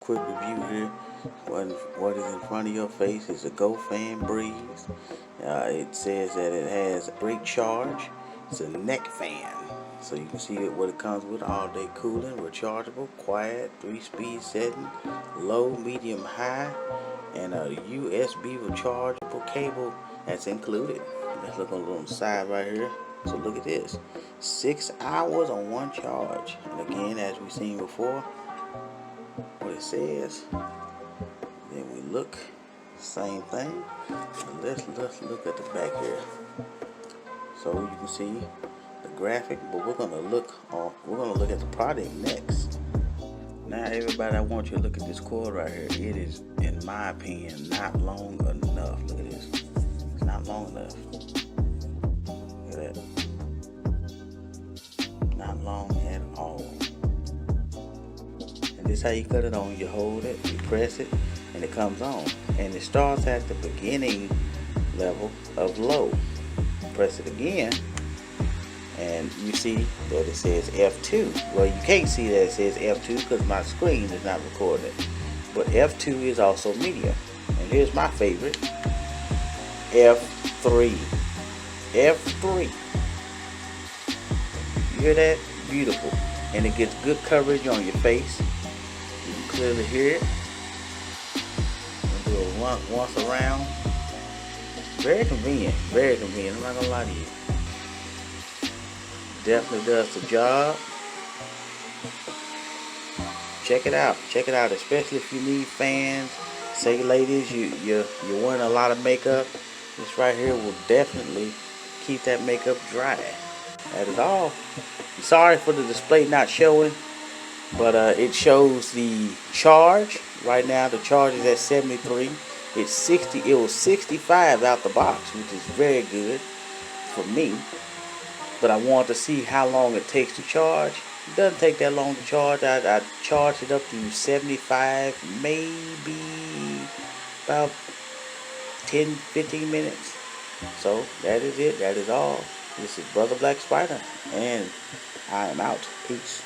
quick review here. What is in front of your face is a Go Fan Breeze. It says that it has a brake charge. It's a neck fan. So you can see what it comes with: all day cooling, rechargeable, quiet, 3-speed setting, low, medium, high, and a USB rechargeable cable that's included. Let's look on the side right here. So look at this, 6 hours on one charge. And again, as we've seen before, what it says. Then we look, same thing. Let's look at the back here. So you can see the graphic, but we're gonna look at the product next. Now everybody, I want you to look at this cord right here. It is, in my opinion, not long enough. Look at this. It's not long enough. Look at that. Not long at all. And this is how you cut it on. You hold it, you press it, and it comes on. And it starts at the beginning level of low. Press it again, and you see that it says F2. Well, you can't see that it says F2 because my screen is not recording it. But F2 is also medium. And here's my favorite, F3. F3. You hear that? Beautiful. And it gets good coverage on your face. You can clearly hear it. Do it once around. Very convenient. Very convenient. I'm not gonna lie to you. Definitely does the job. Check it out. Check it out. Especially if you need fans. Say, ladies, you're wearing a lot of makeup. This right here will definitely keep that makeup dry. That is all. I'm sorry for the display not showing, but it shows the charge. Right now the charge is at 73. It's 60. It was 65 out the box, which is very good for me. But I want to see how long it takes to charge. It doesn't take that long to charge. I charged it up to 75, maybe about 10-15 minutes. So that is it. That is all. This is Brother Black Spider, and I am out. Peace.